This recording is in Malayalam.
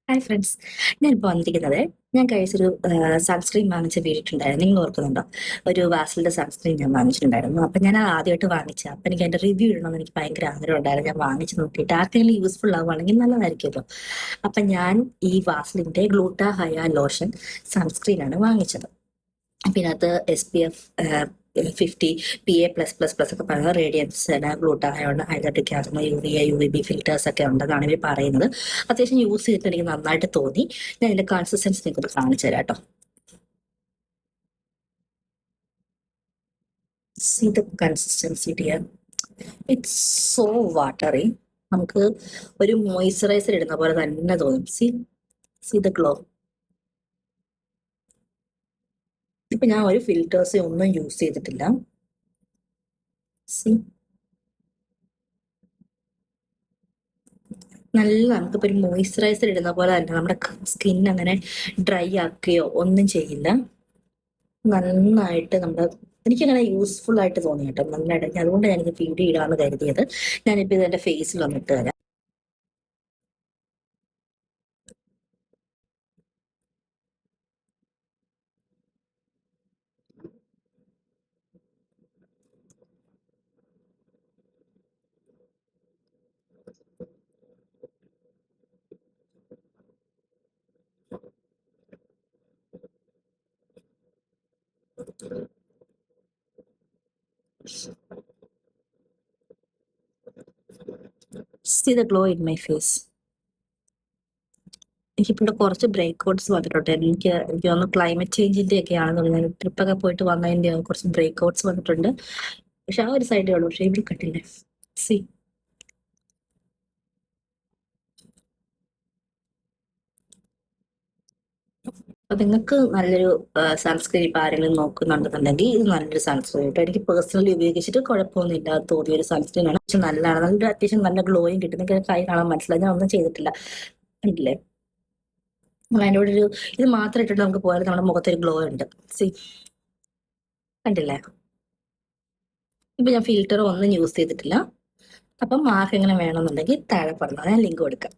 ഹായ് ഫ്രണ്ട്സ്, ഞാനിപ്പോൾ വന്നിരിക്കുന്നത് ഞാൻ കഴിച്ചൊരു സൺസ്ക്രീൻ വാങ്ങിച്ച വീണിട്ടുണ്ടായിരുന്നു. നിങ്ങൾ ഓർക്കുന്നുണ്ടോ? ഒരു വാസലിൻ്റെ സൺസ്ക്രീൻ ഞാൻ വാങ്ങിച്ചിട്ടുണ്ടായിരുന്നു. അപ്പം ഞാൻ അത് ആദ്യമായിട്ട് വാങ്ങിച്ചത്. അപ്പം എനിക്ക് അതിൻ്റെ റിവ്യൂ ഇടണമെന്ന് എനിക്ക് ഭയങ്കര ആഗ്രഹം ഉണ്ടായിരുന്നു. ഞാൻ വാങ്ങിച്ച് നോക്കിയിട്ട് ആർക്കെങ്കിലും യൂസ്ഫുൾ ആവുകയാണെങ്കിൽ നല്ലതായിരിക്കുമല്ലോ. അപ്പം ഞാൻ ഈ വാസലിൻ്റെ ഗ്ലൂട്ടാ ഹയ ലോഷൻ സൺസ്ക്രീനാണ് വാങ്ങിച്ചത്. പിന്നെ അത് SPF 50 PA+++ ഒക്കെ പറയുന്നത് റേഡിയൻസ് ഗ്ലൂട്ടായോണ്ട് ഹൈഡ്രറ്റിക് ആകുന്ന UVA UVB ഫിൽറ്റേഴ്സ് ഒക്കെ ഉണ്ടെന്നാണ് ഇവർ പറയുന്നത്. അത്യാവശ്യം യൂസ് ചെയ്തിട്ട് എനിക്ക് നന്നായിട്ട് തോന്നി. ഞാൻ ഇതിന്റെ കൺസിസ്റ്റൻസി നിങ്ങൾക്ക് കാണിച്ചു തരാം കേട്ടോ. See the consistency dear. It's so watery. നമുക്ക് ഒരു മോയ്സ്ചറൈസർ ഇടുന്ന പോലെ തന്നെ തോന്നും. See the glow. ഇപ്പൊ ഞാൻ ഒരു ഫിൽറ്റേഴ്സ് ഒന്നും യൂസ് ചെയ്തിട്ടില്ല. See. നല്ല നമുക്കിപ്പോൾ ഒരു മോയ്സ്ചറൈസർ ഇടുന്ന പോലെ തന്നെ നമ്മുടെ സ്കിൻ അങ്ങനെ ഡ്രൈ ആക്കുകയോ ഒന്നും ചെയ്യില്ല. നന്നായിട്ട് നമ്മുടെ എനിക്കങ്ങനെ യൂസ്ഫുൾ ആയിട്ട് തോന്നി കേട്ടോ. നന്നായിട്ട് അതുകൊണ്ട് ഞാനിത് വീഡിയോ ഇടാമെന്ന് കരുതിയത്. ഞാനിപ്പോൾ ഇതെൻ്റെ ഫേസിൽ വന്നിട്ട് തരാം. See the glow in my face. എനിക്കിപ്പോൾ കുറച്ച് ബ്രേക്ക് ഔട്ട്സ് വന്നിട്ടുണ്ട്. എനിക്ക് തോന്നുന്നു ക്ലൈമറ്റ് ചേഞ്ചിന്റെ ഒക്കെ ആണെന്ന് പറഞ്ഞാൽ ട്രിപ്പൊക്കെ പോയിട്ട് വന്നതിന്റെ കുറച്ച് ബ്രേക്ക് ഔട്ട്സ് വന്നിട്ടുണ്ട്. പക്ഷെ ആ ഒരു സൈഡേ ഉള്ളൂ. പക്ഷെ ഇവിടെ കണ്ടില്ലേ? സി അപ്പൊ നിങ്ങൾക്ക് നല്ലൊരു സൺസ്ക്രീൻ ഇപ്പൊ ആരെങ്കിലും നോക്കുന്നുണ്ടെന്നുണ്ടെങ്കിൽ ഇത് നല്ലൊരു സൺസ്ക്രീൻ കേട്ടോ. എനിക്ക് പേഴ്സണലി ഉപയോഗിച്ചിട്ട് കുഴപ്പമൊന്നുമില്ല തോന്നിയ ഒരു സൺസ്ക്രീൻ ആണ്. പക്ഷെ നല്ലതാണ്, നല്ല അത്യാവശ്യം നല്ല ഗ്ലോയും കിട്ടും. നിങ്ങൾക്ക് കൈ കാണാൻ മനസ്സിലായി, ഞാൻ ഒന്നും ചെയ്തിട്ടില്ല. കണ്ടില്ലേ? അതിൻ്റെ കൂടെ ഒരു ഇത് മാത്രം ഇട്ടിട്ട് നമുക്ക് പോയാൽ നമ്മുടെ മുഖത്തൊരു ഗ്ലോ ഉണ്ട്. സി കണ്ടില്ലേ? ഇപ്പൊ ഞാൻ ഫിൽറ്റർ ഒന്നും യൂസ് ചെയ്തിട്ടില്ല. അപ്പം മാർക്ക് എങ്ങനെ വേണമെന്നുണ്ടെങ്കിൽ താഴെ പറഞ്ഞാൽ ഞാൻ ലിങ്ക് കൊടുക്കാം.